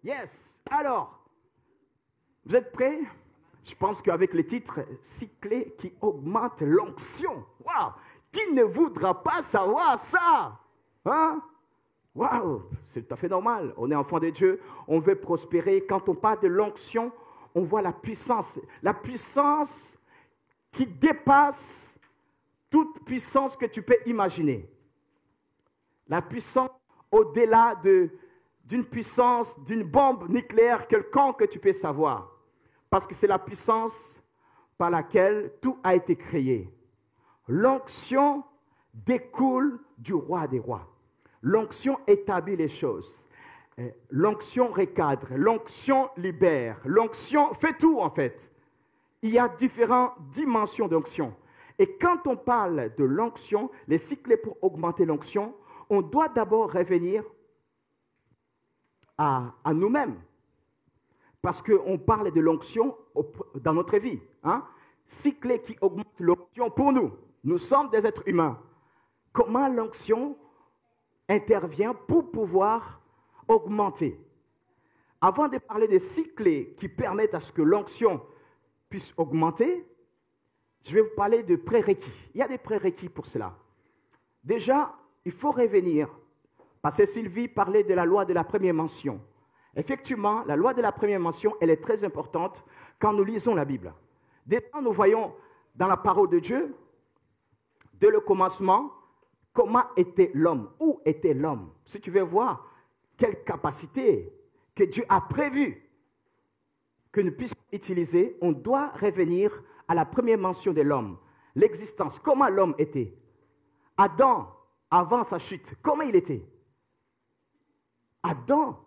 Yes. Alors, vous êtes prêts? Je pense qu'avec les titres, 6 clés qui augmentent l'onction. Waouh! Qui ne voudra pas savoir ça? Hein? Waouh! C'est tout à fait normal. On est enfant de Dieu, on veut prospérer. Quand on parle de l'onction, on voit la puissance qui dépasse toute puissance que tu peux imaginer. La puissance au-delà d'une puissance, d'une bombe nucléaire quelconque que tu peux savoir. Parce que c'est la puissance par laquelle tout a été créé. L'onction découle du roi des rois. L'onction établit les choses. L'onction recadre, l'onction libère, l'onction fait tout en fait. Il y a différentes dimensions d'onction. Et quand on parle de l'onction, les 6 clés pour augmenter l'onction, on doit d'abord revenir à nous-mêmes. Parce qu'on parle de l'onction dans notre vie. 6 clés qui augmentent l'onction pour nous. Nous sommes des êtres humains. Comment l'onction intervient pour pouvoir augmenter? Avant de parler des 6 clés qui permettent à ce que l'onction puisse augmenter, je vais vous parler de prérequis. Il y a des prérequis pour cela. Déjà, il faut revenir, parce que Sylvie parlait de la loi de la première mention. Effectivement, la loi de la première mention, elle est très importante quand nous lisons la Bible. Dès que nous voyons dans la parole de Dieu, dès le commencement, comment était l'homme, où était l'homme. Si tu veux voir quelle capacité que Dieu a prévue que nous puissions utiliser, on doit revenir à la première mention de l'homme, l'existence, comment l'homme était. Adam, avant sa chute, comment il était? Adam,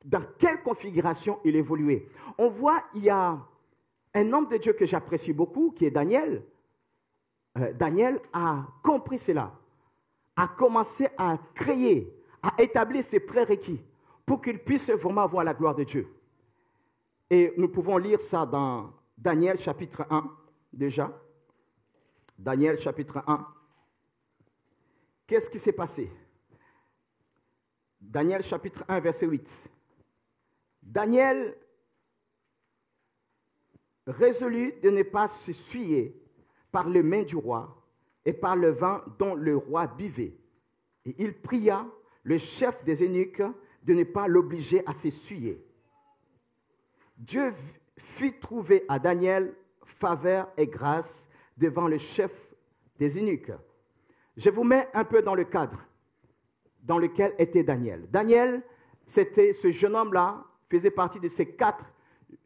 dans quelle configuration il évoluait? On voit, il y a un homme de Dieu que j'apprécie beaucoup, qui est Daniel. Daniel a compris cela, a commencé à créer, à établir ses prérequis pour qu'il puisse vraiment voir la gloire de Dieu. Et nous pouvons lire ça dans Daniel chapitre 1, déjà. Daniel chapitre 1. Qu'est-ce qui s'est passé? Daniel chapitre 1, verset 8. Daniel résolut de ne pas se souiller par les mains du roi et par le vin dont le roi buvait. Et il pria le chef des eunuques de ne pas l'obliger à s'essuyer. Dieu fit trouver à Daniel faveur et grâce devant le chef des eunuques. Je vous mets un peu dans le cadre dans lequel était Daniel. Daniel, c'était ce jeune homme-là, faisait partie de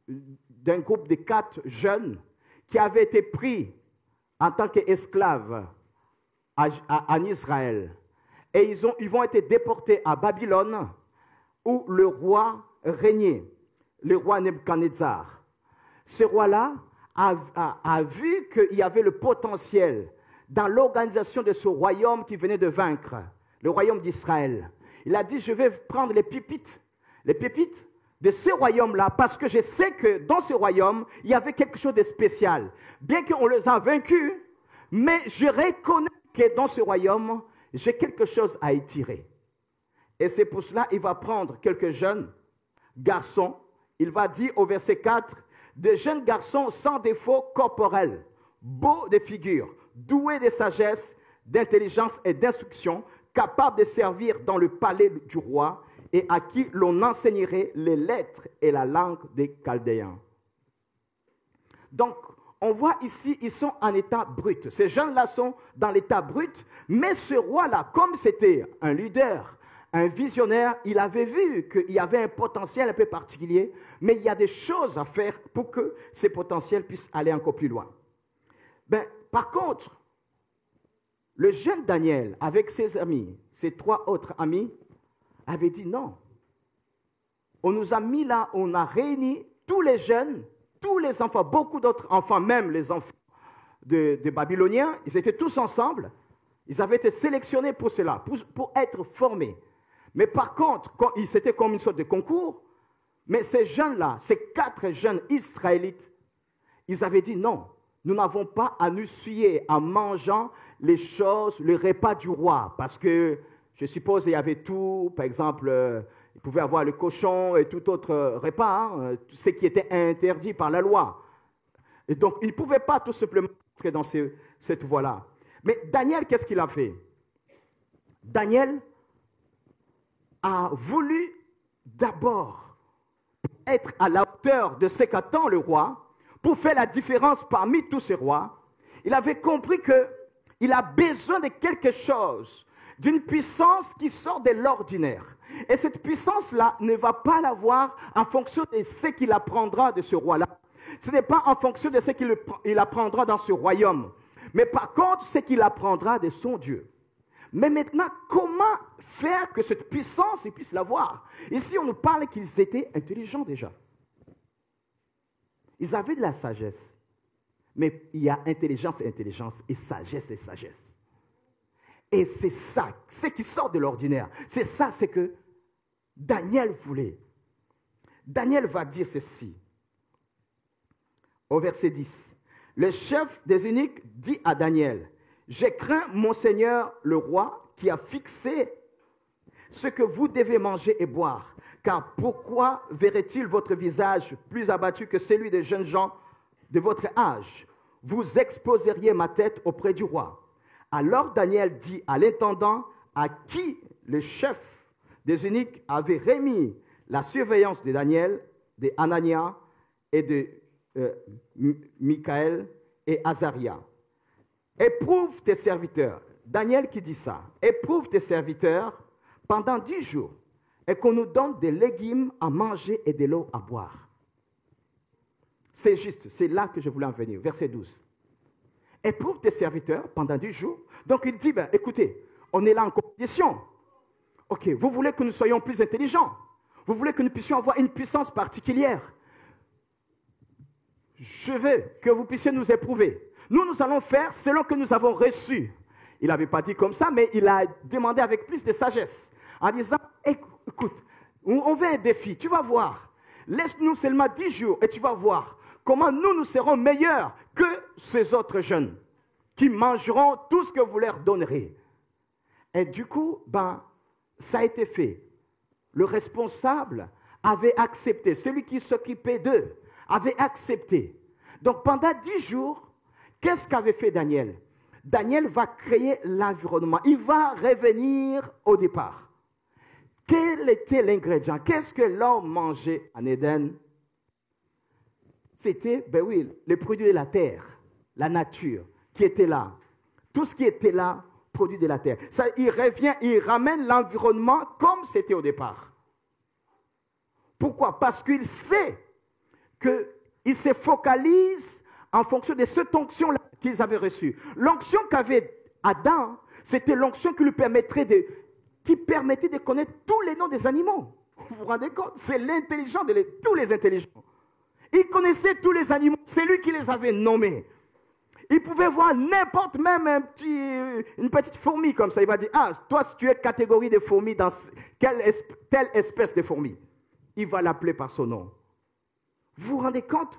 d'un groupe de 4 jeunes qui avaient été pris en tant qu'esclaves en Israël. Et ils vont être déportés à Babylone, où le roi régnait, le roi Nebuchadnezzar. Ce roi-là a vu qu'il y avait le potentiel dans l'organisation de ce royaume qui venait de vaincre, le royaume d'Israël. Il a dit, je vais prendre les pépites de ce royaume-là, parce que je sais que dans ce royaume, il y avait quelque chose de spécial. Bien qu'on les a vaincus, mais je reconnais que dans ce royaume, j'ai quelque chose à y tirer. Et c'est pour cela qu'il va prendre quelques jeunes garçons. Il va dire au verset 4, des jeunes garçons sans défaut corporel, beaux de figure, doués de sagesse, d'intelligence et d'instruction, capables de servir dans le palais du roi et à qui l'on enseignerait les lettres et la langue des Chaldéens. Donc, on voit ici, ils sont en état brut. Ces jeunes-là sont dans l'état brut, mais ce roi-là, comme c'était un leader, un visionnaire, il avait vu qu'il y avait un potentiel un peu particulier, mais il y a des choses à faire pour que ces potentiels puissent aller encore plus loin. Par contre, le jeune Daniel, avec ses amis, ses 3 autres amis, avait dit non. On nous a mis là, on a réuni tous les jeunes, tous les enfants, beaucoup d'autres enfants, même les enfants de Babyloniens, ils étaient tous ensemble. Ils avaient été sélectionnés pour cela, pour être formés. Mais par contre, c'était comme une sorte de concours, mais ces jeunes-là, ces 4 jeunes Israélites, ils avaient dit non, nous n'avons pas à nous souiller en mangeant les choses, le repas du roi, parce que je suppose qu'il y avait tout, par exemple, Il pouvait avoir le cochon et tout autre repas, hein, ce qui était interdit par la loi. Et donc, il ne pouvait pas tout simplement entrer dans cette voie-là. Mais Daniel, qu'est-ce qu'il a fait? Daniel a voulu d'abord être à la hauteur de ce qu'attend le roi, pour faire la différence parmi tous ces rois. Il avait compris qu'il a besoin de quelque chose, d'une puissance qui sort de l'ordinaire. Et cette puissance-là ne va pas l'avoir en fonction de ce qu'il apprendra de ce roi-là. Ce n'est pas en fonction de ce qu'il apprendra dans ce royaume, mais par contre, ce qu'il apprendra de son Dieu. Mais maintenant, comment faire que cette puissance, il puisse l'avoir? Ici, on nous parle qu'ils étaient intelligents déjà. Ils avaient de la sagesse. Mais il y a intelligence et intelligence, et sagesse et sagesse. Et c'est ça, ce qui sort de l'ordinaire. C'est ça, c'est que Daniel voulait. Daniel va dire ceci, au verset 10. Le chef des eunuques dit à Daniel, « J'ai craint mon Seigneur le roi qui a fixé ce que vous devez manger et boire. Car pourquoi verrait-il votre visage plus abattu que celui des jeunes gens de votre âge? Vous exposeriez ma tête auprès du roi. » Alors Daniel dit à l'intendant à qui le chef des eunuques avait remis la surveillance de Daniel, de Anania et de Michaël et Azaria. « Éprouve tes serviteurs. » Daniel qui dit ça. « Éprouve tes serviteurs pendant 10 jours et qu'on nous donne des légumes à manger et de l'eau à boire. » C'est juste, c'est là que je voulais en venir. Verset 12. « Éprouve tes serviteurs pendant 10 jours. » Donc il dit, écoutez, on est là en compétition. Ok, vous voulez que nous soyons plus intelligents. Vous voulez que nous puissions avoir une puissance particulière. Je veux que vous puissiez nous éprouver. Nous allons faire selon que nous avons reçu. Il n'avait pas dit comme ça, mais il a demandé avec plus de sagesse. En disant, écoute, on veut un défi, tu vas voir. Laisse-nous seulement 10 jours et tu vas voir comment nous serons meilleurs que ces autres jeunes qui mangeront tout ce que vous leur donnerez. Et du coup, ça a été fait. Le responsable avait accepté, celui qui s'occupait d'eux avait accepté. Donc pendant 10 jours, qu'est-ce qu'avait fait Daniel? Daniel va créer l'environnement. Il va revenir au départ. Quel était l'ingrédient? Qu'est-ce que l'homme mangeait en Éden? C'était, les produits de la terre, la nature qui était là. Tout ce qui était là, produit de la terre. Ça, il revient, il ramène l'environnement comme c'était au départ. Pourquoi? Parce qu'il sait qu'il se focalise en fonction de cette onction-là qu'ils avaient reçue. L'onction qu'avait Adam, c'était l'onction qui lui permettait de connaître tous les noms des animaux. Vous vous rendez compte? C'est l'intelligent de tous les intelligents. Il connaissait tous les animaux, c'est lui qui les avait nommés. Il pouvait voir n'importe même une petite fourmi comme ça. Il va dire, toi, si tu es catégorie de fourmis, dans telle espèce de fourmi. Il va l'appeler par son nom. Vous vous rendez compte?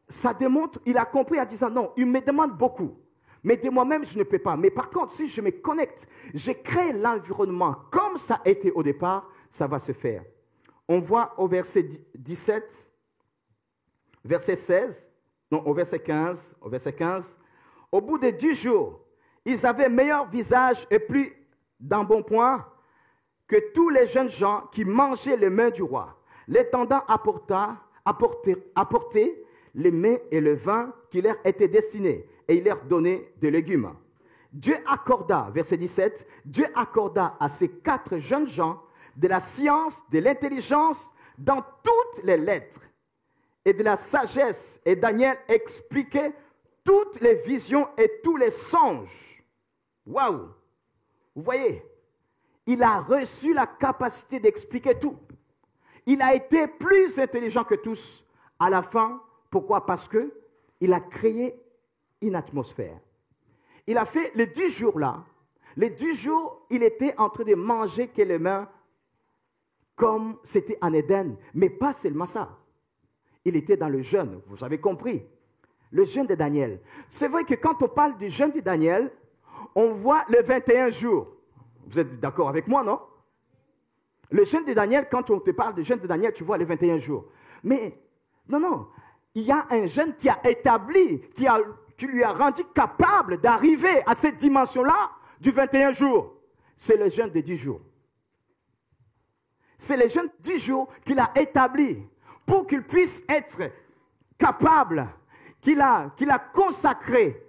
Ça démontre, il a compris en disant, non, il me demande beaucoup. Mais de moi-même, je ne peux pas. Mais par contre, si je me connecte, je crée l'environnement comme ça a été au départ, ça va se faire. On voit au verset 17, verset 16, non, au verset 15, au bout de 10 jours, ils avaient meilleur visage et plus d'embonpoint que tous les jeunes gens qui mangeaient les mains du roi. L'intendant apportait les mets et le vin qui leur étaient destinés, et il leur donnait des légumes. Dieu accorda, verset 17, Dieu accorda à ces 4 jeunes gens de la science, de l'intelligence dans toutes les lettres et de la sagesse. Et Daniel expliquait toutes les visions et tous les songes. Waouh! Vous voyez, il a reçu la capacité d'expliquer tout. Il a été plus intelligent que tous à la fin. Pourquoi? Parce qu'il a créé une atmosphère. Il a fait les 10 jours là. Les 10 jours, il était en train de manger que les mains comme c'était en Éden. Mais pas seulement ça. Il était dans le jeûne, vous avez compris. Le jeûne de Daniel. C'est vrai que quand on parle du jeûne de Daniel, on voit les 21 jours. Vous êtes d'accord avec moi, non? Le jeûne de Daniel, quand on te parle du jeûne de Daniel, tu vois les 21 jours. Mais non. Il y a un jeûne qui a établi, qui lui a rendu capable d'arriver à cette dimension-là du 21 jours. C'est le jeûne de 10 jours. C'est le jeûne de 10 jours qu'il a établi pour qu'il puisse être capable, qu'il a consacré,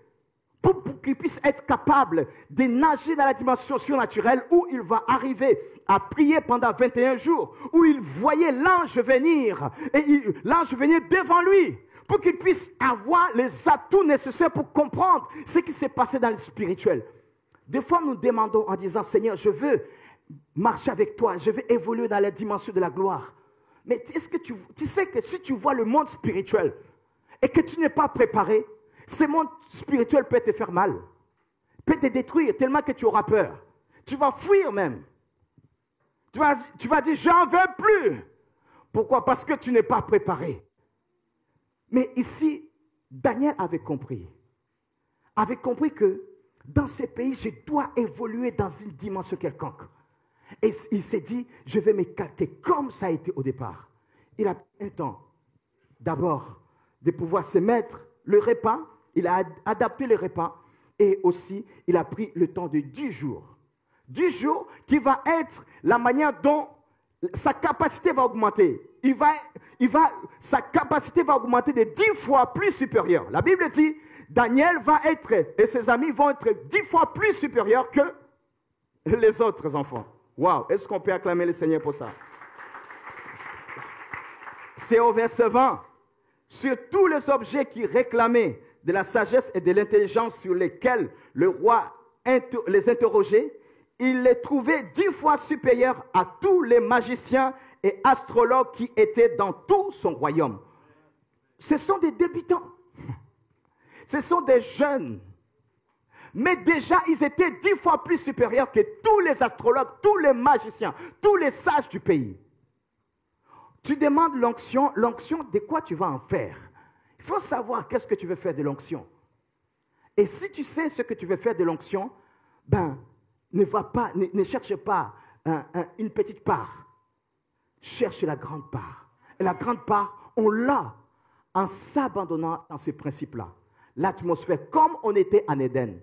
pour qu'il puisse être capable de nager dans la dimension surnaturelle où il va arriver à prier pendant 21 jours, où il voyait l'ange venir, et l'ange venir devant lui, pour qu'il puisse avoir les atouts nécessaires pour comprendre ce qui s'est passé dans le spirituel. Des fois, nous demandons en disant, Seigneur, je veux marcher avec toi, je veux évoluer dans la dimension de la gloire. Mais est-ce que tu sais que si tu vois le monde spirituel et que tu n'es pas préparé, ce monde spirituel peut te faire mal, peut te détruire tellement que tu auras peur. Tu vas fuir même. Tu vas dire, j'en veux plus. Pourquoi? Parce que tu n'es pas préparé. Mais ici, Daniel avait compris que dans ces pays, je dois évoluer dans une dimension quelconque. Et il s'est dit, je vais me calquer comme ça a été au départ. Il a pris un temps, d'abord, de pouvoir se mettre le repas. Il a adapté le repas. Et aussi, il a pris le temps de 10 jours. 10 jours qui va être la manière dont sa capacité va augmenter. Sa capacité va augmenter de 10 fois plus supérieure. La Bible dit, Daniel va être, et ses amis vont être 10 fois plus supérieurs que les autres enfants. Waouh, est-ce qu'on peut acclamer le Seigneur pour ça? C'est au verset 20. Sur tous les objets qui réclamaient de la sagesse et de l'intelligence sur lesquels le roi les interrogeait, il les trouvait 10 fois supérieurs à tous les magiciens et astrologues qui étaient dans tout son royaume. Ce sont des débutants. Ce sont des jeunes. Mais déjà, ils étaient 10 fois plus supérieurs que tous les astrologues, tous les magiciens, tous les sages du pays. Tu demandes l'onction, de quoi tu vas en faire? Il faut savoir qu'est-ce que tu veux faire de l'onction. Et si tu sais ce que tu veux faire de l'onction, ne cherche pas une petite part. Cherche la grande part. Et la grande part, on l'a en s'abandonnant dans ce principe-là. L'atmosphère, comme on était en Éden.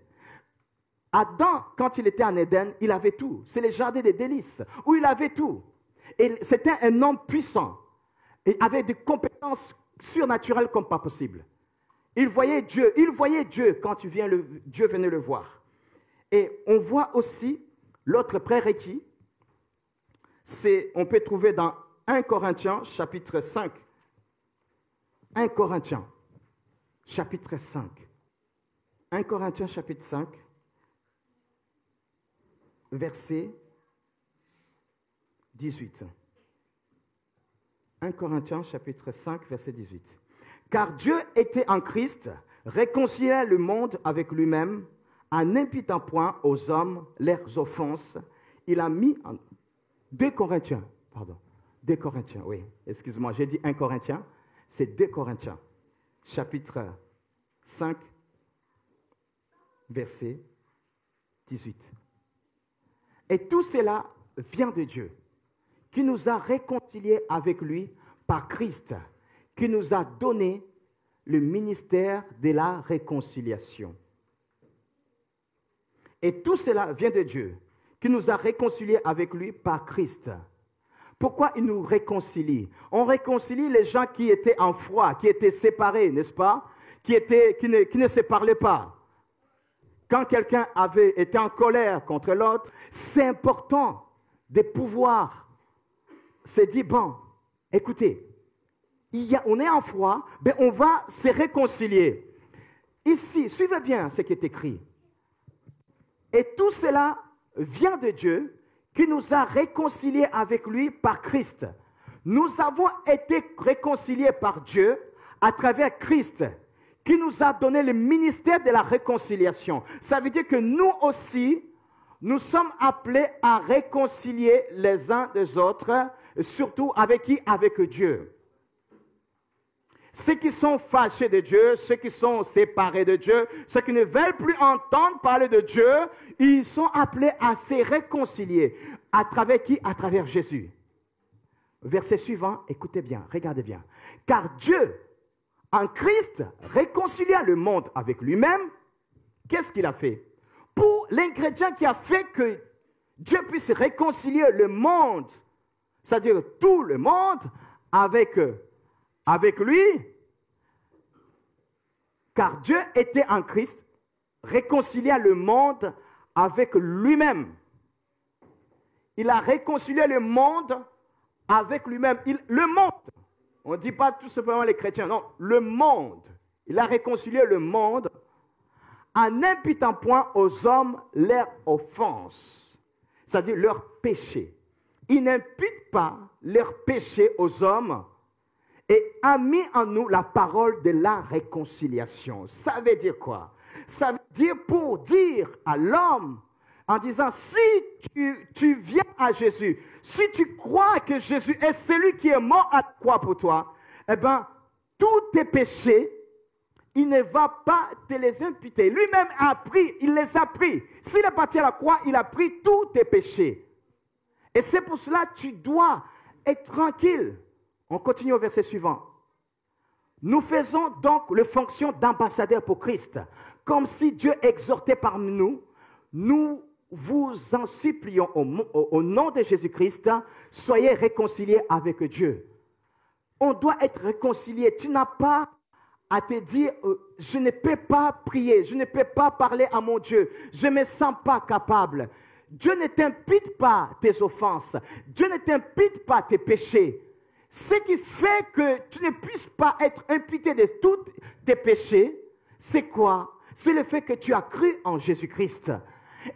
Adam, quand il était en Éden, il avait tout. C'est le jardin des délices, où il avait tout. Et c'était un homme puissant. Et avait des compétences surnaturelles comme pas possible. Il voyait Dieu quand Dieu venait le voir. Et on voit aussi l'autre prérequis, on peut trouver dans 1 Corinthiens chapitre 5. 1 Corinthiens chapitre 5. 1 Corinthiens chapitre 5, verset 18. 1 Corinthiens chapitre 5, verset 18. Car Dieu était en Christ, réconciliant le monde avec lui-même, en n'imputant point aux hommes leurs offenses. Il a mis en 2 Corinthiens, oui, excuse-moi, j'ai dit 1 Corinthiens, c'est 2 Corinthiens, chapitre 5, verset 18. Et tout cela vient de Dieu, qui nous a réconciliés avec lui par Christ, qui nous a donné le ministère de la réconciliation. Et tout cela vient de Dieu, qui nous a réconciliés avec lui par Christ. Pourquoi il nous réconcilie? On réconcilie les gens qui étaient en froid, qui étaient séparés, n'est-ce pas? Qui ne se parlaient pas. Quand quelqu'un avait été en colère contre l'autre, c'est important de pouvoir se dire, bon, écoutez, on est en froid, mais on va se réconcilier. Ici, suivez bien ce qui est écrit. Et tout cela vient de Dieu qui nous a réconciliés avec lui par Christ. Nous avons été réconciliés par Dieu à travers Christ, qui nous a donné le ministère de la réconciliation. Ça veut dire que nous aussi, nous sommes appelés à réconcilier les uns des autres, surtout avec qui? Avec Dieu. Ceux qui sont fâchés de Dieu, ceux qui sont séparés de Dieu, ceux qui ne veulent plus entendre parler de Dieu, ils sont appelés à se réconcilier. À travers qui? À travers Jésus. Verset suivant, écoutez bien, regardez bien. Car Dieu, en Christ, réconcilia le monde avec lui-même. Qu'est-ce qu'il a fait? Pour l'ingrédient qui a fait que Dieu puisse réconcilier le monde, c'est-à-dire tout le monde, avec lui, car Dieu était en Christ, réconcilia le monde avec lui-même. Il a réconcilié le monde avec lui-même. Le monde, on ne dit pas tout simplement les chrétiens, non, le monde. Il a réconcilié le monde en n'imputant point aux hommes leur offense, c'est-à-dire leur péché. Il n'impute pas leur péché aux hommes et a mis en nous la parole de la réconciliation. Ça veut dire quoi? Ça veut dire pour dire à l'homme, en disant, si tu viens à Jésus, si tu crois que Jésus est celui qui est mort à la croix pour toi, eh bien, tous tes péchés, il ne va pas te les imputer. Lui-même a pris, il les a pris. S'il est parti à la croix, il a pris tous tes péchés. Et c'est pour cela que tu dois être tranquille. On continue au verset suivant. Nous faisons donc la fonction d'ambassadeur pour Christ. Comme si Dieu exhortait parmi nous, nous vous en supplions au nom de Jésus-Christ, soyez réconciliés avec Dieu. On doit être réconcilié. Tu n'as pas à te dire, je ne peux pas prier, je ne peux pas parler à mon Dieu, je ne me sens pas capable. Dieu ne t'impute pas tes offenses, Dieu ne t'impute pas tes péchés. Ce qui fait que tu ne puisses pas être imputé de tous tes péchés, c'est quoi? C'est le fait que tu as cru en Jésus-Christ.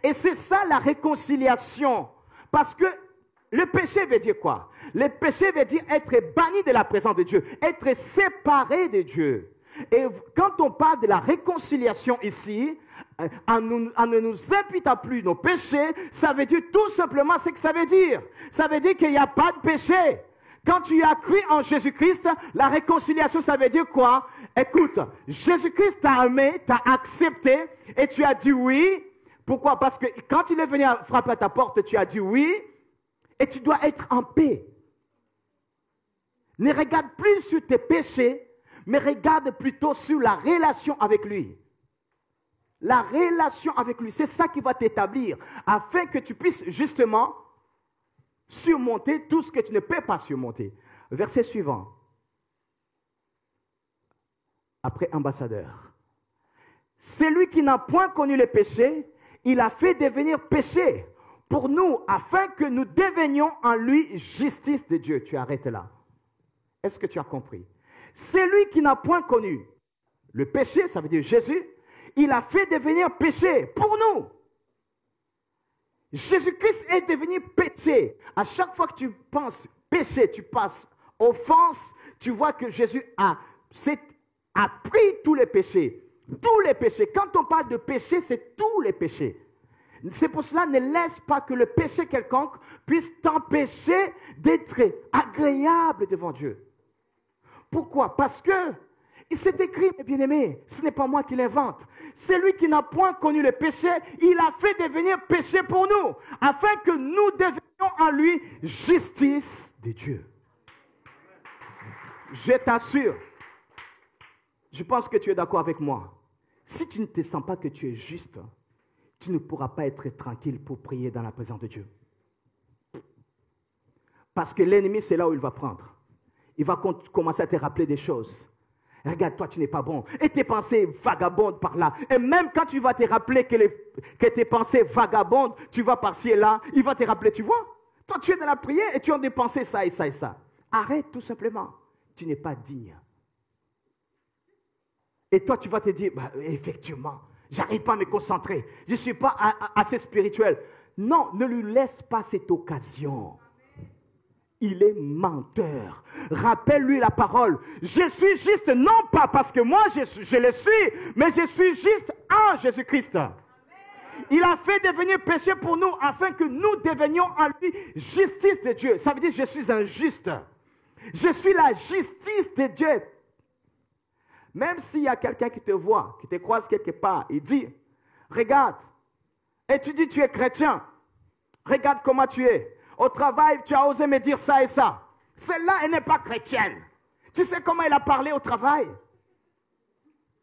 Et c'est ça la réconciliation. Parce que le péché veut dire quoi? Le péché veut dire être banni de la présence de Dieu, être séparé de Dieu. Et quand on parle de la réconciliation ici, en ne nous imputant plus nos péchés, ça veut dire tout simplement ce que ça veut dire. Ça veut dire qu'il n'y a pas de péché. Quand tu as cru en Jésus-Christ, la réconciliation, ça veut dire quoi? Écoute, Jésus-Christ t'a aimé, t'a accepté, et tu as dit oui. Pourquoi? Parce que quand il est venu frapper à ta porte, tu as dit oui, et tu dois être en paix. Ne regarde plus sur tes péchés, mais regarde plutôt sur la relation avec lui. La relation avec lui, c'est ça qui va t'établir, afin que tu puisses justement surmonter tout ce que tu ne peux pas surmonter. Verset suivant. Après ambassadeur. Celui qui n'a point connu le péché, il a fait devenir péché pour nous, afin que nous devenions en lui justice de Dieu. Tu arrêtes là. Est-ce que tu as compris? Celui qui n'a point connu le péché, ça veut dire Jésus, il a fait devenir péché pour nous. Jésus-Christ est devenu péché. À chaque fois que tu penses péché, tu passes offense, tu vois que Jésus a pris tous les péchés. Tous les péchés. Quand on parle de péché, c'est tous les péchés. C'est pour cela, ne laisse pas que le péché quelconque puisse t'empêcher d'être agréable devant Dieu. Pourquoi? Parce que il s'est écrit, mes bien-aimés, ce n'est pas moi qui l'invente. Celui qui n'a point connu le péché, il a fait devenir péché pour nous, afin que nous devenions en lui justice de Dieu. Je t'assure, je pense que tu es d'accord avec moi. Si tu ne te sens pas que tu es juste, tu ne pourras pas être tranquille pour prier dans la présence de Dieu. Parce que l'ennemi, c'est là où il va prendre. Il va commencer à te rappeler des choses. Regarde, toi, tu n'es pas bon. Et tes pensées vagabondes par là. Et même quand tu vas te rappeler que tes pensées vagabondes, tu vas par-ci et là, il va te rappeler, tu vois. Toi, tu es dans la prière et tu as des pensées ça et ça et ça. Arrête tout simplement. Tu n'es pas digne. Et toi, tu vas te dire, bah, effectivement, j'arrive pas à me concentrer. Je ne suis pas assez spirituel. Non, ne lui laisse pas cette occasion. Il est menteur. Rappelle-lui la parole. Je suis juste, non pas parce que moi je le suis, mais je suis juste en Jésus-Christ. Il a fait devenir péché pour nous afin que nous devenions en lui justice de Dieu. Ça veut dire je suis un juste. Je suis la justice de Dieu. Même s'il y a quelqu'un qui te voit, qui te croise quelque part, il dit, regarde, et tu dis tu es chrétien. Regarde comment tu es. Au travail, tu as osé me dire ça et ça. Celle-là, elle n'est pas chrétienne. Tu sais comment elle a parlé au travail?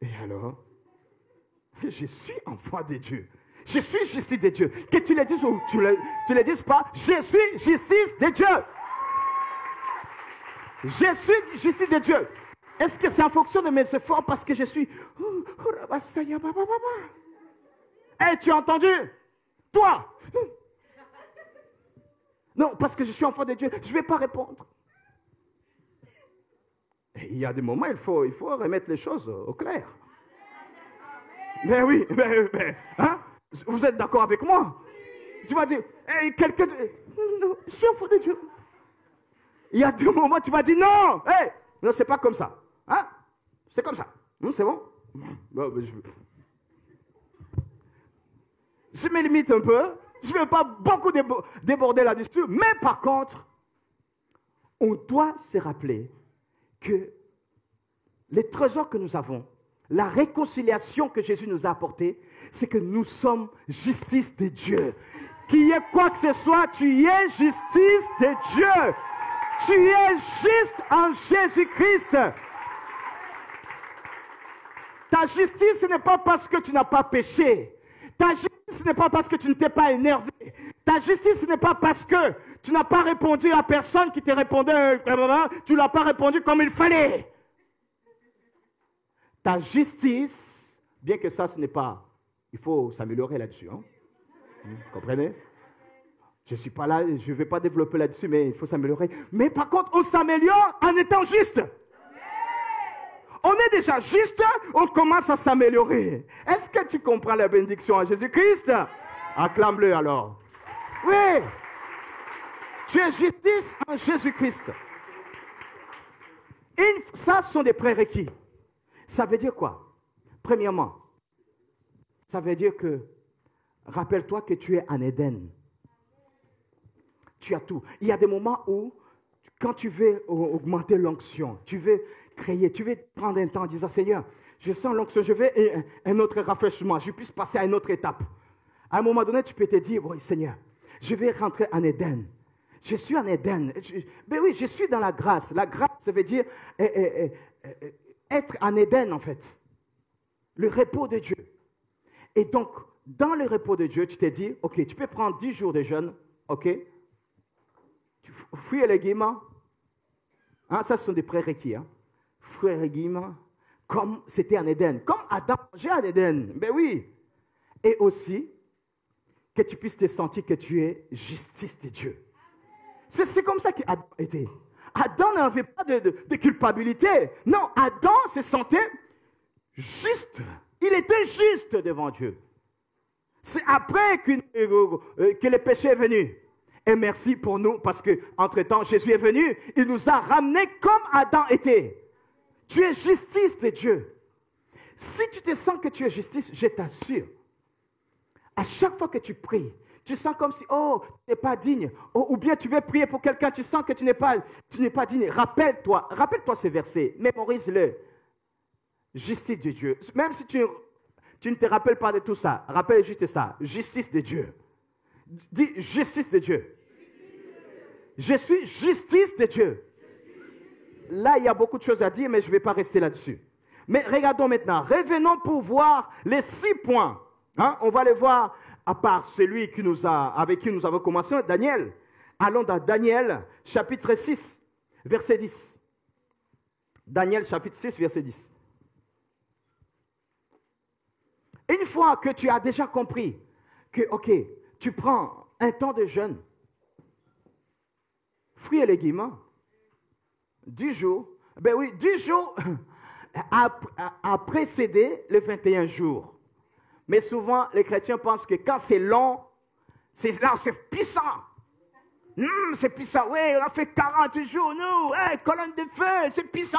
Et alors? Je suis enfant de Dieu. Je suis justice de Dieu. Que tu le dises ou tu le dises pas, je suis justice de Dieu. Je suis justice de Dieu. Est-ce que c'est en fonction de mes efforts parce que je suis... Hey, tu as entendu? Toi! Non, parce que je suis enfant de Dieu, je ne vais pas répondre. Et il y a des moments, il faut remettre les choses au clair. Mais oui, hein? Vous êtes d'accord avec moi? Tu vas dire, hey, quelqu'un... Non, je suis enfant de Dieu. Il y a des moments, tu vas dire, non, hey, non, c'est pas comme ça. Hein? C'est comme ça. C'est bon? Bon, je me limite un peu. Je ne vais pas beaucoup déborder là-dessus. Mais par contre, on doit se rappeler que les trésors que nous avons, la réconciliation que Jésus nous a apportée, c'est que nous sommes justice de Dieu. Qu'il y ait quoi que ce soit, tu es justice de Dieu. Tu es juste en Jésus-Christ. Ta justice, ce n'est pas parce que tu n'as pas péché. Ta justice, ce n'est pas parce que tu ne t'es pas énervé. Ta justice, ce n'est pas parce que tu n'as pas répondu à la personne qui te répondait, tu ne l'as pas répondu comme il fallait. Ta justice, bien que ça, ce n'est pas... Il faut s'améliorer là-dessus. Hein? Vous comprenez? Je ne suis pas là, je ne vais pas développer là-dessus, mais il faut s'améliorer. Mais par contre, on s'améliore en étant juste. On est déjà juste, on commence à s'améliorer. Est-ce que tu comprends la bénédiction à Jésus-Christ? Acclame-le alors. Oui. Tu es justice en Jésus-Christ. Ça, ce sont des prérequis. Ça veut dire quoi? Premièrement, ça veut dire que, rappelle-toi que tu es en Éden. Tu as tout. Il y a des moments où, quand tu veux augmenter l'onction, tu veux créer, tu veux prendre un temps en disant, Seigneur, je sens l'onction, je veux un autre rafraîchissement, je puisse passer à une autre étape. À un moment donné, tu peux te dire, oui, Seigneur, je vais rentrer en Éden. Je suis en Éden. Ben oui, je suis dans la grâce. La grâce, ça veut dire être en Éden, en fait. Le repos de Dieu. Et donc, dans le repos de Dieu, tu t'es dit, OK, tu peux prendre 10 jours de jeûne, OK? Tu fouilles les guillemets. Hein, ça, ce sont des prérequis. Hein? Fouiller les guillemets, comme c'était en Éden. Comme Adam mangeait en Éden. Ben oui. Et aussi, que tu puisses te sentir que tu es justice de Dieu. C'est comme ça qu'Adam était. Adam n'avait pas de culpabilité. Non, Adam se sentait juste. Il était juste devant Dieu. C'est après que le péché est venu. Et merci pour nous, parce qu'entre-temps, Jésus est venu. Il nous a ramenés comme Adam était. Tu es justice de Dieu. Si tu te sens que tu es justice, je t'assure, à chaque fois que tu pries, tu sens comme si, oh, tu n'es pas digne. Oh, ou bien tu veux prier pour quelqu'un, tu sens que tu n'es pas digne. Rappelle-toi ces versets, mémorise-le. Justice de Dieu. Même si tu ne te rappelles pas de tout ça, rappelle juste ça. Justice de Dieu. Dis justice de Dieu. Je suis justice de Dieu. Là, il y a beaucoup de choses à dire, mais je ne vais pas rester là-dessus. Mais regardons maintenant. Revenons pour voir les 6 points. Hein? On va les voir à part celui avec qui nous avons commencé, Daniel. Allons dans Daniel, chapitre 6, verset 10. Daniel, chapitre 6, verset 10. Une fois que tu as déjà compris que, OK, tu prends un temps de jeûne, fruits et légumes, 10 jours, ben oui, 10 jours a précédé les 21 jours. Mais souvent, les chrétiens pensent que quand c'est long, c'est puissant. C'est puissant. Oui, on a fait 40 jours, nous. Hey, colonne de feu, c'est puissant.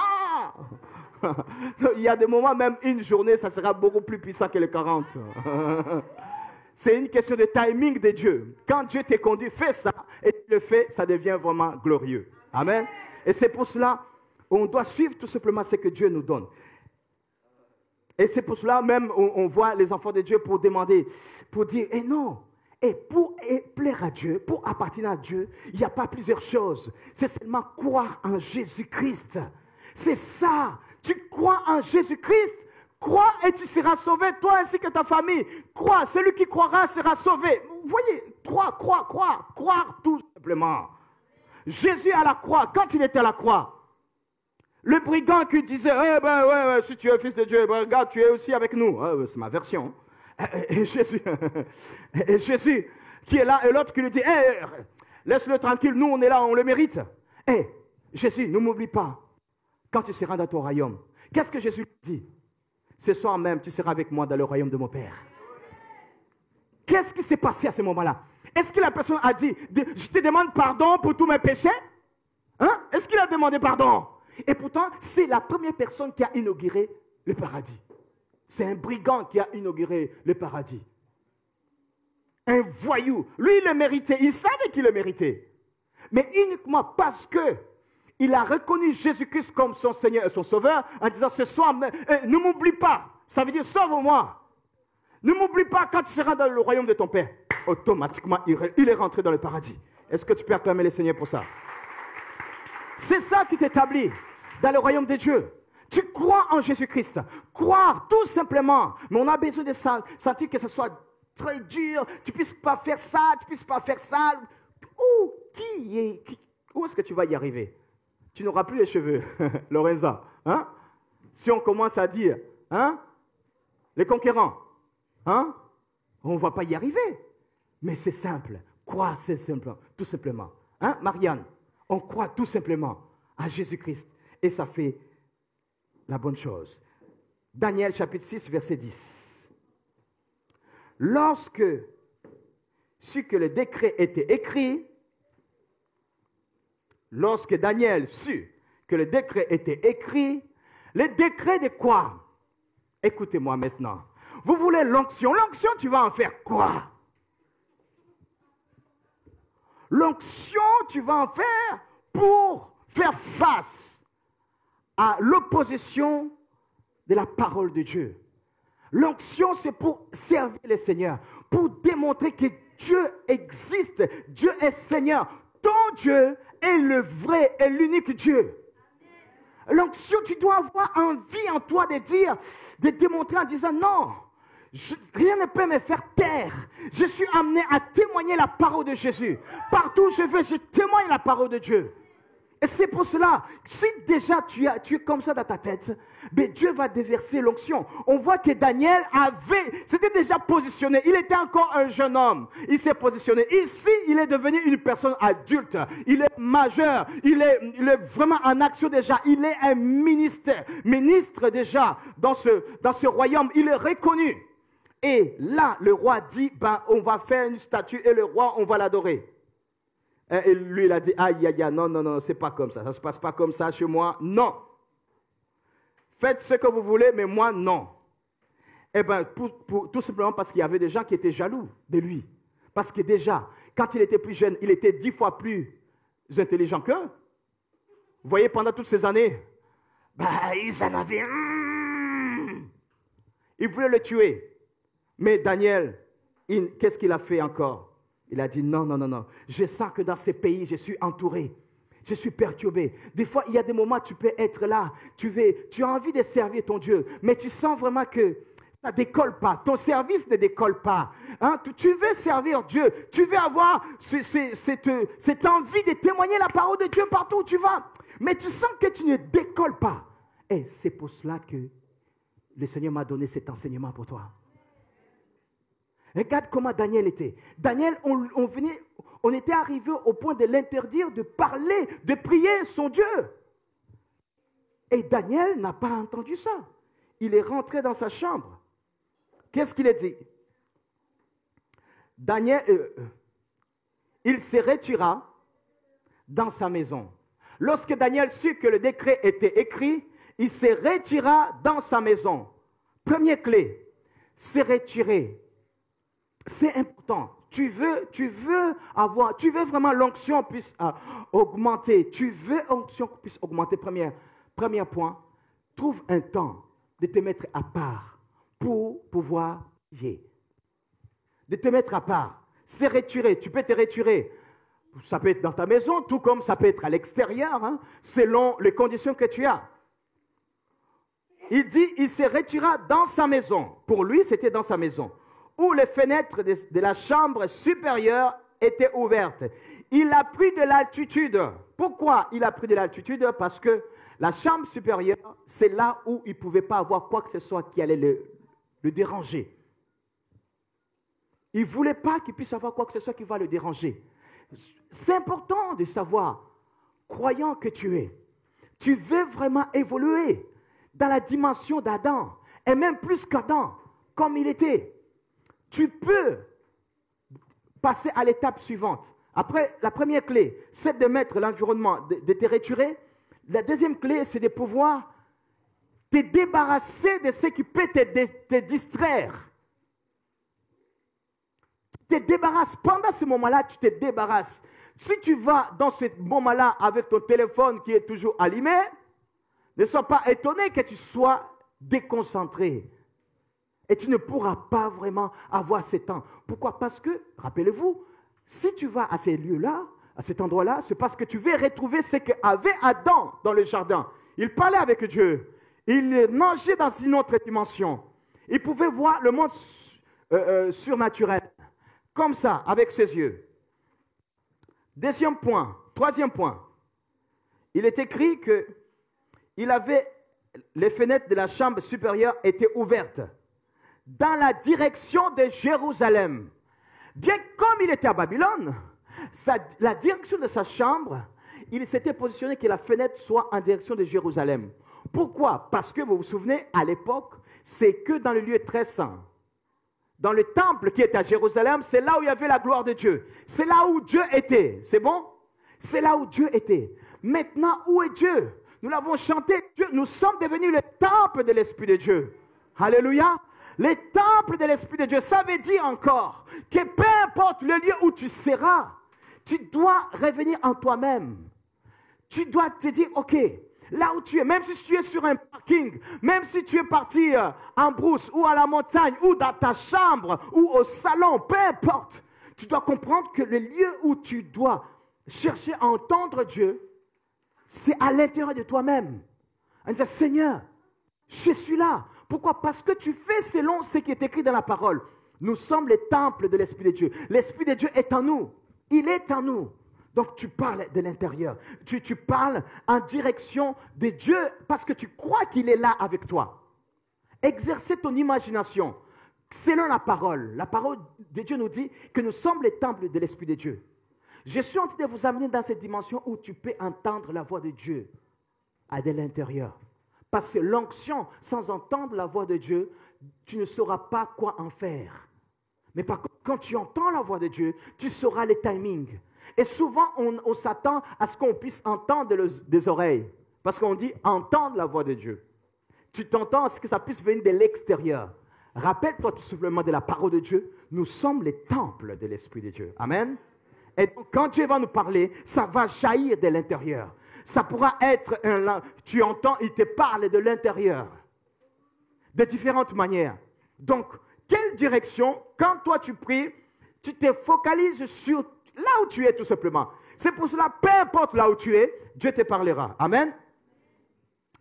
Il y a des moments, même une journée, ça sera beaucoup plus puissant que les 40. C'est une question de timing de Dieu. Quand Dieu te conduit, fais ça, et tu le fais, ça devient vraiment glorieux. Amen. Et c'est pour cela, on doit suivre tout simplement ce que Dieu nous donne. Et c'est pour cela même on voit les enfants de Dieu pour demander, pour dire, non, Et pour plaire à Dieu, pour appartenir à Dieu, il n'y a pas plusieurs choses. C'est seulement croire en Jésus-Christ. C'est ça. Tu crois en Jésus-Christ, crois et tu seras sauvé, toi ainsi que ta famille. Crois, celui qui croira sera sauvé. Vous voyez, croire tout simplement. Jésus à la croix, quand il était à la croix, le brigand qui disait, si tu es fils de Dieu, regarde, tu es aussi avec nous. C'est ma version. Et Jésus qui est là, et l'autre qui lui dit, laisse-le tranquille, nous on est là, on le mérite. Jésus, ne m'oublie pas quand tu seras dans ton royaume. Qu'est-ce que Jésus dit? Ce soir même, tu seras avec moi dans le royaume de mon Père. Qu'est-ce qui s'est passé à ce moment-là? Est-ce que la personne a dit, je te demande pardon pour tous mes péchés? Est-ce qu'il a demandé pardon? Et pourtant, c'est la première personne qui a inauguré le paradis. C'est un brigand qui a inauguré le paradis. Un voyou. Lui, il le méritait. Il savait qu'il le méritait. Mais uniquement parce qu'il a reconnu Jésus-Christ comme son Seigneur et son Sauveur, en disant ce soir, ne m'oublie pas. Ça veut dire sauve-moi. Ne m'oublie pas quand tu seras dans le royaume de ton Père. Automatiquement, il est rentré dans le paradis. Est-ce que tu peux acclamer le Seigneur pour ça? C'est ça qui t'établit dans le royaume de Dieu. Tu crois en Jésus-Christ. Croire, tout simplement. Mais on a besoin de ça, sentir que ce soit très dur. Tu ne puisses pas faire ça, tu ne puisses pas faire ça. Où est-ce que tu vas y arriver? Tu n'auras plus les cheveux, Lorenza. Si on commence à dire, les conquérants, on ne va pas y arriver. Mais c'est simple. Croire, c'est simple, tout simplement. Marianne, on croit tout simplement à Jésus-Christ. Et ça fait la bonne chose. Daniel chapitre 6, verset 10. Lorsque sut que le décret était écrit, lorsque Daniel sut que le décret était écrit, le décret de quoi? Écoutez-moi maintenant. Vous voulez l'onction? L'onction, tu vas en faire quoi? L'onction, tu vas en faire pour faire face à l'opposition de la parole de Dieu. L'onction, c'est pour servir le Seigneur, pour démontrer que Dieu existe, Dieu est Seigneur. Ton Dieu est le vrai et l'unique Dieu. L'onction, tu dois avoir envie en toi de démontrer en disant non, rien ne peut me faire taire. Je suis amené à témoigner la parole de Jésus. Partout où je vais, je témoigne la parole de Dieu. Et c'est pour cela, si déjà tu es comme ça dans ta tête, ben Dieu va déverser l'onction. On voit que Daniel s'était déjà positionné. Il était encore un jeune homme. Il s'est positionné. Ici, il est devenu une personne adulte. Il est majeur. Il est vraiment en action déjà. Il est un ministre déjà dans ce royaume. Il est reconnu. Et là, le roi dit, on va faire une statue et le roi, on va l'adorer. Et lui, il a dit, aïe, non, c'est pas comme ça. Ça ne se passe pas comme ça chez moi. Non. Faites ce que vous voulez, mais moi, non. Eh bien, tout simplement parce qu'il y avait des gens qui étaient jaloux de lui. Parce que déjà, quand il était plus jeune, il était 10 fois plus intelligent qu'eux. Vous voyez, pendant toutes ces années, ils en avaient... Ils voulaient le tuer. Mais Daniel, qu'est-ce qu'il a fait encore? Il a dit non. Je sens que dans ces pays, je suis entouré. Je suis perturbé. Des fois, il y a des moments où tu peux être là. Tu as envie de servir ton Dieu. Mais tu sens vraiment que ça ne décolle pas. Ton service ne décolle pas. Tu veux servir Dieu. Tu veux avoir cette envie de témoigner la parole de Dieu partout où tu vas. Mais tu sens que tu ne décolles pas. Et c'est pour cela que le Seigneur m'a donné cet enseignement pour toi. Regarde comment Daniel était. Daniel, on était arrivé au point de l'interdire de parler, de prier son Dieu. Et Daniel n'a pas entendu ça. Il est rentré dans sa chambre. Qu'est-ce qu'il a dit? Daniel, il se retira dans sa maison. Lorsque Daniel sut que le décret était écrit, il se retira dans sa maison. Première clé, se retirer. C'est important. Tu veux vraiment l'onction puisse augmenter. Tu veux l'onction puisse augmenter. Premier point, trouve un temps de te mettre à part pour pouvoir prier. De te mettre à part. c'est retirer. Tu peux te retirer. Ça peut être dans ta maison, tout comme ça peut être à l'extérieur, hein, selon les conditions que tu as. Il dit, il se retira dans sa maison. Pour lui, c'était dans sa maison, où les fenêtres de la chambre supérieure étaient ouvertes. Il a pris de l'altitude. Pourquoi il a pris de l'altitude? Parce que la chambre supérieure, c'est là où il ne pouvait pas avoir quoi que ce soit qui allait le déranger. Il ne voulait pas qu'il puisse avoir quoi que ce soit qui va le déranger. C'est important de savoir, croyant que tu veux vraiment évoluer dans la dimension d'Adam, et même plus qu'Adam, comme il était. Tu peux passer à l'étape suivante. Après, la première clé, c'est de mettre l'environnement, de te retirer. La deuxième clé, c'est de pouvoir te débarrasser de ce qui peut te distraire. Tu te débarrasses. Pendant ce moment-là, tu te débarrasses. Si tu vas dans ce moment-là avec ton téléphone qui est toujours allumé, ne sois pas étonné que tu sois déconcentré. Et tu ne pourras pas vraiment avoir ce temps. Pourquoi? Parce que, rappelez-vous, si tu vas à ces lieux-là, à cet endroit-là, c'est parce que tu veux retrouver ce qu'avait Adam dans le jardin. Il parlait avec Dieu. Il nageait dans une autre dimension. Il pouvait voir le monde surnaturel. Comme ça, avec ses yeux. Deuxième point. Troisième point. Il est écrit que les fenêtres de la chambre supérieure étaient ouvertes dans la direction de Jérusalem. Bien comme il était à Babylone, la direction de sa chambre, il s'était positionné que la fenêtre soit en direction de Jérusalem. Pourquoi? Parce que vous vous souvenez, à l'époque, c'est que dans le lieu très saint. Dans le temple qui était à Jérusalem, c'est là où il y avait la gloire de Dieu. C'est là où Dieu était. C'est bon? C'est là où Dieu était. Maintenant, où est Dieu? Nous l'avons chanté. Dieu, nous sommes devenus le temple de l'Esprit de Dieu. Alléluia. Le temple de l'Esprit de Dieu, ça veut dire encore que peu importe le lieu où tu seras, tu dois revenir en toi-même. Tu dois te dire, ok, là où tu es, même si tu es sur un parking, même si tu es parti en brousse ou à la montagne ou dans ta chambre ou au salon, peu importe, tu dois comprendre que le lieu où tu dois chercher à entendre Dieu, c'est à l'intérieur de toi-même. En disant, Seigneur, je suis là. Pourquoi? Parce que tu fais selon ce qui est écrit dans la parole. Nous sommes les temples de l'Esprit de Dieu. L'Esprit de Dieu est en nous. Il est en nous. Donc tu parles de l'intérieur. Tu parles en direction de Dieu parce que tu crois qu'il est là avec toi. Exercez ton imagination selon la parole. La parole de Dieu nous dit que nous sommes les temples de l'Esprit de Dieu. Je suis en train de vous amener dans cette dimension où tu peux entendre la voix de Dieu de l'intérieur. Parce que l'onction, sans entendre la voix de Dieu, tu ne sauras pas quoi en faire. Mais par contre, quand tu entends la voix de Dieu, tu sauras les timings. Et souvent, on s'attend à ce qu'on puisse entendre des oreilles. Parce qu'on dit entendre la voix de Dieu. Tu t'entends à ce que ça puisse venir de l'extérieur. Rappelle-toi tout simplement de la parole de Dieu. Nous sommes les temples de l'Esprit de Dieu. Amen. Et donc, quand Dieu va nous parler, ça va jaillir de l'intérieur. Ça pourra être tu entends, il te parle de l'intérieur. De différentes manières. Donc, quelle direction, quand toi tu pries, tu te focalises sur là où tu es tout simplement. C'est pour cela, peu importe là où tu es, Dieu te parlera. Amen.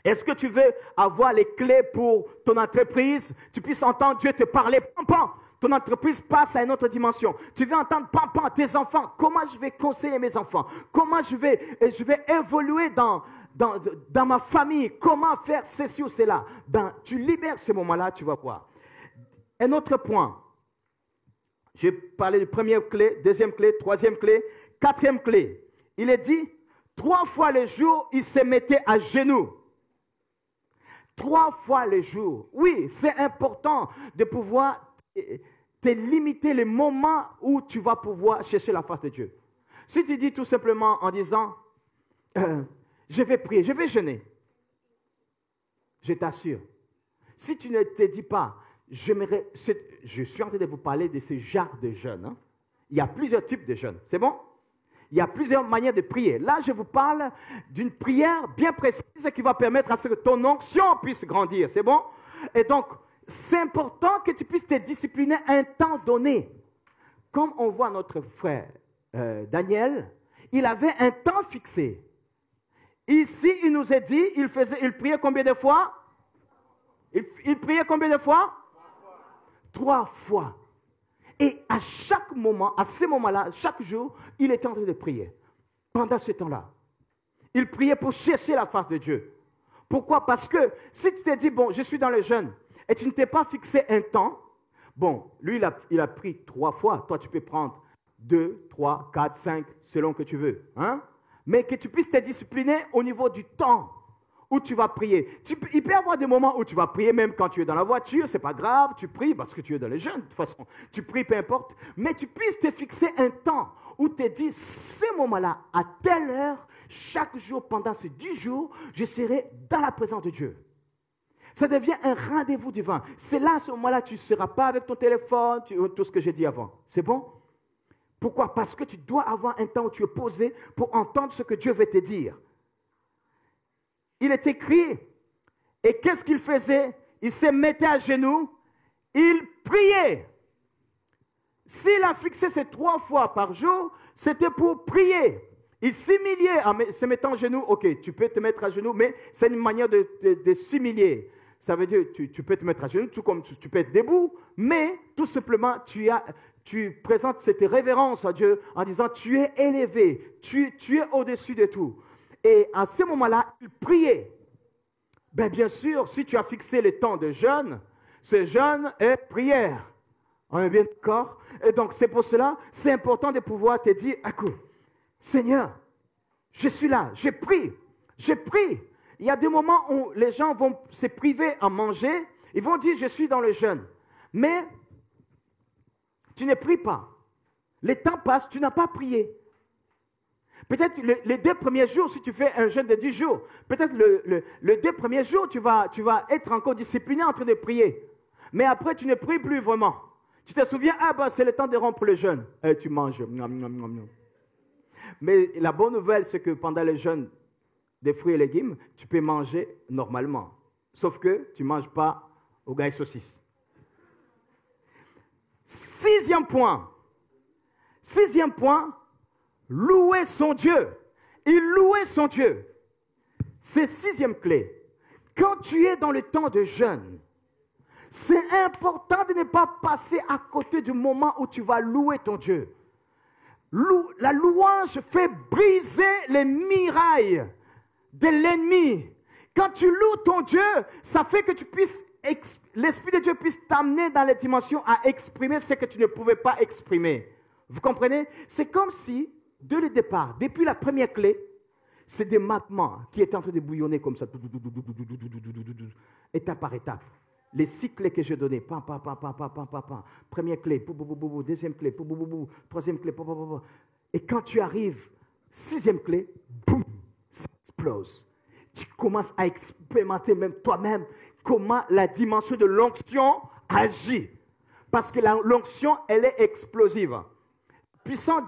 Est-ce que tu veux avoir les clés pour ton entreprise? Tu puisses entendre Dieu te parler. Pam, pam. Ton entreprise passe à une autre dimension. Tu veux entendre pam, pam, tes enfants. Comment je vais conseiller mes enfants? Comment je vais évoluer dans ma famille? Comment faire ceci ou cela? Tu libères ces moments-là, tu vas voir. Un autre point. J'ai parlé de première clé, deuxième clé, troisième clé, quatrième clé. Il est dit, 3 fois le jour, il se mettait à genoux. 3 fois le jour. Oui, c'est important de pouvoir te limiter les moments où tu vas pouvoir chercher la face de Dieu. Si tu dis tout simplement en disant, je vais prier, je vais jeûner, je t'assure, si tu ne te dis pas, je suis en train de vous parler de ce genre de jeûne. Hein. Il y a plusieurs types de jeûnes, c'est bon? Il y a plusieurs manières de prier. Là, je vous parle d'une prière bien précise qui va permettre à ce que ton onction puisse grandir, c'est bon? Et donc, c'est important que tu puisses te discipliner un temps donné. comme on voit notre frère Daniel, il avait un temps fixé. Ici, il nous est dit, il priait combien de fois? Il priait combien de fois? 3 fois. Et à chaque moment, à ces moments-là, chaque jour, il était en train de prier. Pendant ce temps-là, il priait pour chercher la face de Dieu. Pourquoi? Parce que si tu t'es dit, bon, je suis dans le jeûne, et tu ne t'es pas fixé un temps, bon, lui, il a pris 3 fois. Toi, tu peux prendre 2, 3, 4, 5, selon que tu veux. Hein? Mais que tu puisses te discipliner au niveau du temps où tu vas prier. Il peut y avoir des moments où tu vas prier, même quand tu es dans la voiture, c'est pas grave, tu pries parce que tu es dans le jeûne, de toute façon. Tu pries, peu importe. Mais tu puisses te fixer un temps où tu te dis, ces moments-là, à telle heure, chaque jour, pendant ces 10 jours, je serai dans la présence de Dieu. Ça devient un rendez-vous divin. C'est là, à ce moment-là, tu ne seras pas avec ton téléphone, tout ce que j'ai dit avant. C'est bon? Pourquoi? Parce que tu dois avoir un temps où tu es posé pour entendre ce que Dieu veut te dire. Il est écrit, et qu'est-ce qu'il faisait? Il se mettait à genoux, il priait. S'il a fixé ces 3 fois par jour, c'était pour prier. Il s'humiliait en se mettant à genoux. Ok, tu peux te mettre à genoux, mais c'est une manière de s'humilier. Ça veut dire tu peux te mettre à genoux, tout comme tu peux être debout, mais tout simplement, tu présentes cette révérence à Dieu en disant, tu es élevé, tu es au-dessus de tout. Et à ce moment-là, il priait. Bien sûr, si tu as fixé le temps de jeûne, ce jeûne est prière. On est bien d'accord? Et donc, c'est pour cela, c'est important de pouvoir te dire, écoute, Seigneur, je suis là, je prie. Il y a des moments où les gens vont se priver à manger, ils vont dire, je suis dans le jeûne. Mais tu ne pries pas. Le temps passe, tu n'as pas prié. Peut-être les 2 premiers jours, si tu fais un jeûne de 10 jours, peut-être les 2 premiers jours, tu vas être encore discipliné en train de prier. Mais après, tu ne pries plus vraiment. Tu te souviens, c'est le temps de rompre le jeûne. Et tu manges. Mais la bonne nouvelle, c'est que pendant le jeûne des fruits et légumes, tu peux manger normalement. Sauf que tu ne manges pas au gars et saucisse. 6e point. 6e point. Louer son Dieu. Il louait son Dieu. C'est 6e clé. Quand tu es dans le temps de jeûne, c'est important de ne pas passer à côté du moment où tu vas louer ton Dieu. La louange fait briser les murailles de l'ennemi. Quand tu loues ton Dieu, ça fait que l'Esprit de Dieu puisse t'amener dans les dimensions à exprimer ce que tu ne pouvais pas exprimer. Vous comprenez? C'est comme si, dès le départ, depuis la première clé, c'est des magmas qui étaient en train de bouillonner comme ça, étape par étape. Les 6 clés que j'ai données, première clé, deuxième clé, troisième clé, et quand tu arrives, 6e clé, boum, ça explose. Tu commences à expérimenter même toi-même comment la dimension de l'onction agit. Parce que l'onction, elle est explosive. Puissant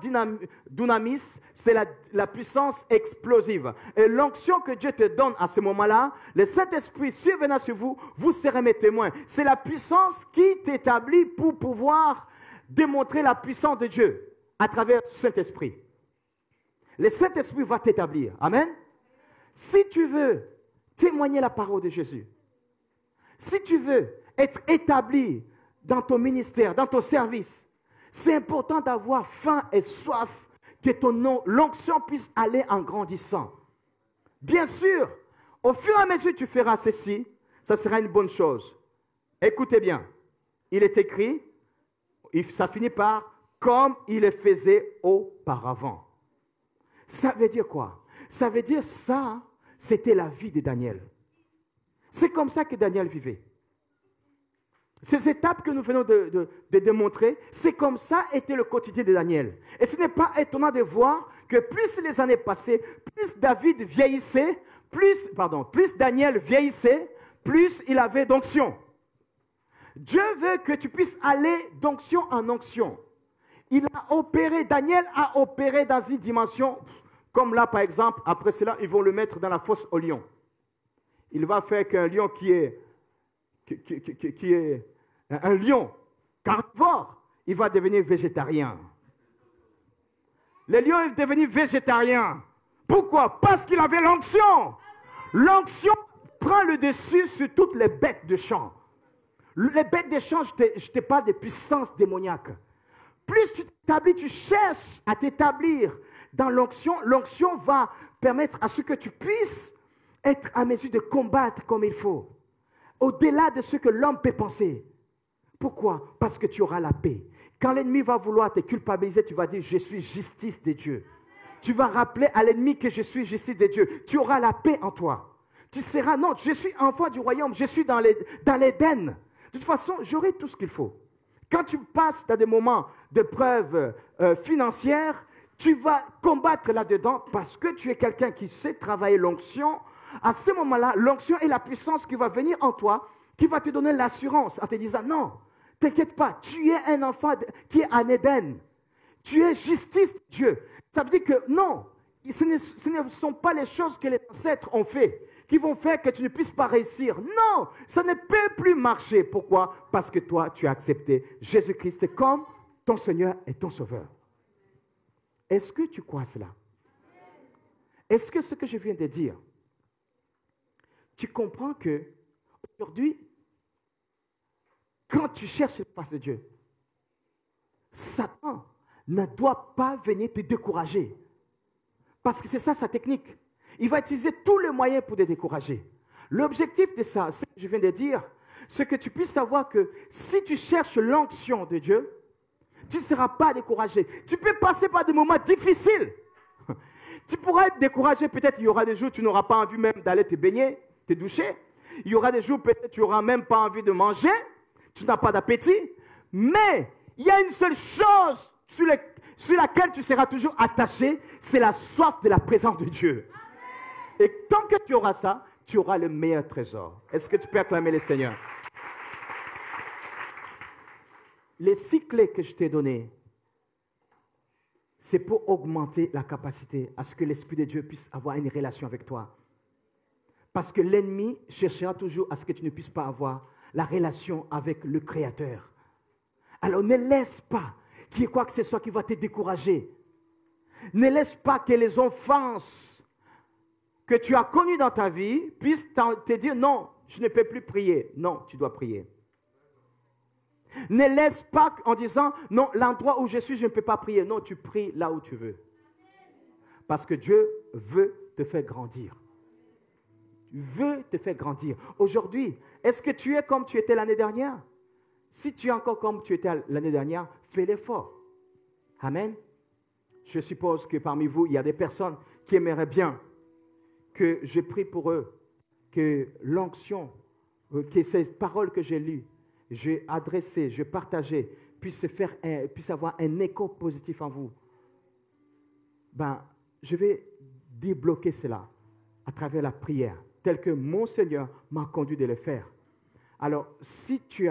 dunamis, c'est la puissance explosive. Et l'onction que Dieu te donne à ce moment-là, le Saint-Esprit survenant sur vous, vous serez mes témoins. C'est la puissance qui t'établit pour pouvoir démontrer la puissance de Dieu à travers le Saint-Esprit. Le Saint-Esprit va t'établir. Amen. Si tu veux témoigner la parole de Jésus, si tu veux être établi dans ton ministère, dans ton service, c'est important d'avoir faim et soif, que l'onction puisse aller en grandissant. Bien sûr, au fur et à mesure que tu feras ceci, ça sera une bonne chose. Écoutez bien, il est écrit, ça finit par « comme il le faisait auparavant ». Ça veut dire quoi? Ça veut dire ça, c'était la vie de Daniel. C'est comme ça que Daniel vivait. Ces étapes que nous venons de démontrer, c'est comme ça était le quotidien de Daniel. Et ce n'est pas étonnant de voir que plus les années passaient, plus David vieillissait, plus Daniel vieillissait, plus il avait d'onction. Dieu veut que tu puisses aller d'onction en onction. Daniel a opéré dans une dimension, comme là par exemple, après cela, ils vont le mettre dans la fosse au lion. Il va faire qu'un lion qui est un lion carnivore, il va devenir végétarien. Le lion est devenu végétarien. Pourquoi? Parce qu'il avait l'onction. L'onction prend le dessus sur toutes les bêtes de champ. Les bêtes de champ, je te parle de puissance démoniaque. Plus tu t'établis, tu cherches à t'établir dans l'onction, l'onction va permettre à ce que tu puisses être à mesure de combattre comme il faut. Au-delà de ce que l'homme peut penser. Pourquoi? Parce que tu auras la paix. Quand l'ennemi va vouloir te culpabiliser, tu vas dire, je suis justice de Dieu. Tu vas rappeler à l'ennemi que je suis justice de Dieu. Tu auras la paix en toi. Tu seras, non, je suis enfant du royaume, je suis dans l'Éden. De toute façon, j'aurai tout ce qu'il faut. Quand tu passes dans des moments de preuves financières, tu vas combattre là-dedans parce que tu es quelqu'un qui sait travailler l'onction. À ce moment-là, l'onction est la puissance qui va venir en toi, qui va te donner l'assurance en te disant, non, t'inquiète pas, tu es un enfant qui est en Éden. Tu es justice de Dieu. Ça veut dire que non, ce ne sont pas les choses que les ancêtres ont fait qui vont faire que tu ne puisses pas réussir. Non, ça ne peut plus marcher. Pourquoi? Parce que toi, tu as accepté Jésus-Christ comme ton Seigneur et ton Sauveur. Est-ce que tu crois cela? Est-ce que ce que je viens de dire, tu comprends que aujourd'hui, quand tu cherches la face de Dieu, Satan ne doit pas venir te décourager. Parce que c'est ça sa technique. Il va utiliser tous les moyens pour te décourager. L'objectif de ça, ce que je viens de dire, c'est que tu puisses savoir que si tu cherches l'onction de Dieu, tu ne seras pas découragé. Tu peux passer par des moments difficiles. Tu pourras être découragé, peut-être il y aura des jours où tu n'auras pas envie même d'aller te baigner, te doucher. Il y aura des jours où peut-être tu n'auras même pas envie de manger, tu n'as pas d'appétit. Mais il y a une seule chose sur laquelle tu seras toujours attaché, c'est la soif de la présence de Dieu. Et tant que tu auras ça, tu auras le meilleur trésor. Est-ce que tu peux acclamer le Seigneur? Les 6 clés que je t'ai données, c'est pour augmenter la capacité à ce que l'Esprit de Dieu puisse avoir une relation avec toi. Parce que l'ennemi cherchera toujours à ce que tu ne puisses pas avoir la relation avec le Créateur. Alors ne laisse pas qu'il y ait quoi que ce soit qui va te décourager. Ne laisse pas que les offenses que tu as connues dans ta vie puissent te dire non, je ne peux plus prier. Non, tu dois prier. Ne laisse pas en disant non, l'endroit où je suis, je ne peux pas prier. Non, tu pries là où tu veux. Parce que Dieu veut te faire grandir. Il veut te faire grandir. Aujourd'hui, est-ce que tu es comme tu étais l'année dernière? Si tu es encore comme tu étais l'année dernière, fais l'effort. Amen. Je suppose que parmi vous, il y a des personnes qui aimeraient bien que je prie pour eux, que l'onction, que ces paroles que j'ai lues, j'ai adressées, j'ai partagées, puissent avoir un écho positif en vous. Je vais débloquer cela à travers la prière, tel que mon Seigneur m'a conduit de le faire. Alors, si tu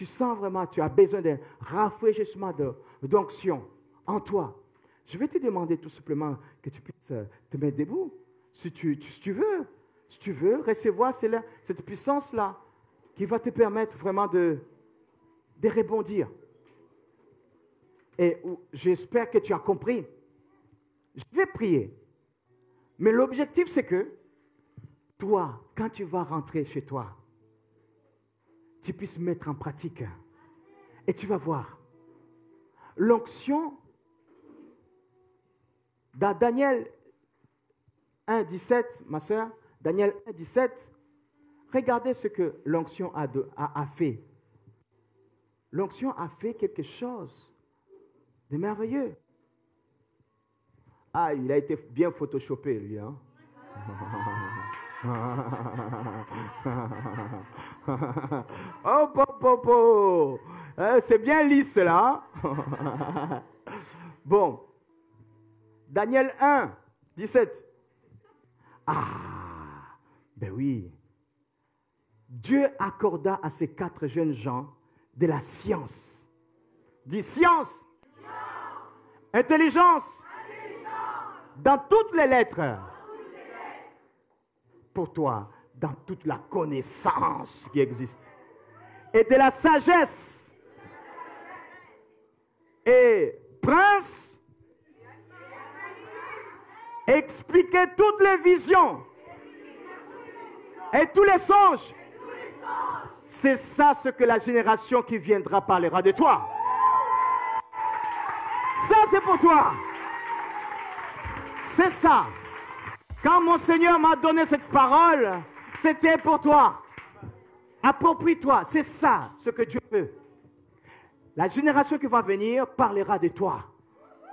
sens vraiment, tu as besoin d'un rafraîchissement d'onction en toi, je vais te demander tout simplement que tu puisses te mettre debout. Si tu veux recevoir cette puissance-là qui va te permettre vraiment de rebondir. Et j'espère que tu as compris. Je vais prier. Mais l'objectif, c'est que toi, quand tu vas rentrer chez toi, tu puisses mettre en pratique. Et tu vas voir. L'onction, dans Daniel 1,17, ma soeur, Daniel 1,17, regardez ce que l'onction a fait. L'onction a fait quelque chose de merveilleux. Ah, il a été bien photoshopé, lui. Hein? Oh. C'est bien lisse, là. Bon. Daniel 1, 17. Ah, ben oui. Dieu accorda à ces 4 jeunes gens de la science. Dis science. Intelligence. Dans toutes les lettres. Pour toi, dans toute la connaissance qui existe. Et de la sagesse. et prince, expliquer toutes les visions et tous les songes. C'est ça ce que la génération qui viendra parlera de toi. Ça, c'est pour toi. C'est ça. Quand mon Seigneur m'a donné cette parole, c'était pour toi. Approprie-toi. C'est ça ce que Dieu veut. La génération qui va venir parlera de toi.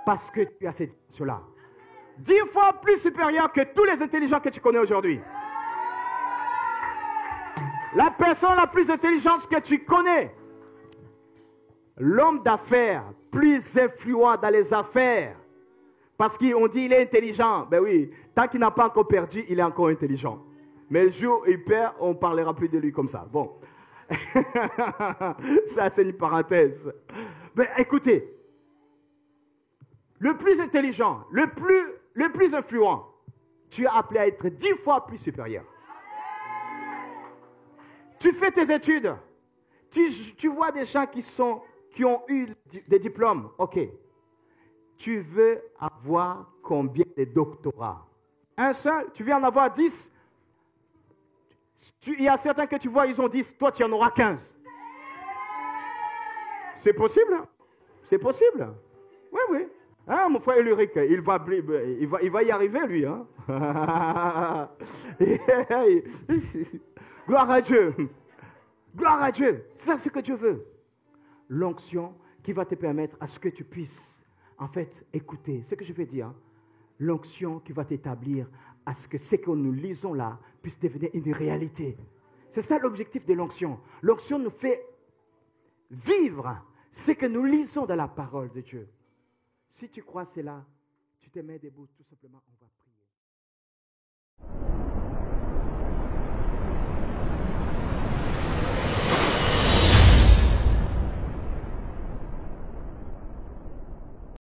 Parce que tu as cela. 10 fois plus supérieur que tous les intelligents que tu connais aujourd'hui. La personne la plus intelligente que tu connais. L'homme d'affaires plus influent dans les affaires. Parce qu'on dit qu'il est intelligent. Ben oui, tant qu'il n'a pas encore perdu, il est encore intelligent. Mais le jour où il perd, on ne parlera plus de lui comme ça. Bon. Ça, c'est une parenthèse. Mais écoutez, le plus intelligent, le plus influent, tu es appelé à être 10 fois plus supérieur. Tu fais tes études. Tu vois des gens qui ont eu des diplômes. OK. Tu veux avoir combien de doctorats? Un seul? Tu veux en avoir 10? Il y a certains que tu vois, ils ont 10. Toi, tu en auras 15. C'est possible? Hein? C'est possible? Oui, oui. Hein, mon frère Ulrich, il va y arriver, lui. Hein? Gloire à Dieu. Gloire à Dieu. C'est ça ce que Dieu veut. L'onction qui va te permettre à ce que tu puisses, en fait, écouter ce que je vais dire. L'onction qui va t'établir à ce que nous lisons là puisse devenir une réalité. C'est ça l'objectif de l'onction. L'onction nous fait vivre ce que nous lisons dans la parole de Dieu. Si tu crois cela, tu te mets debout tout simplement, on va prier.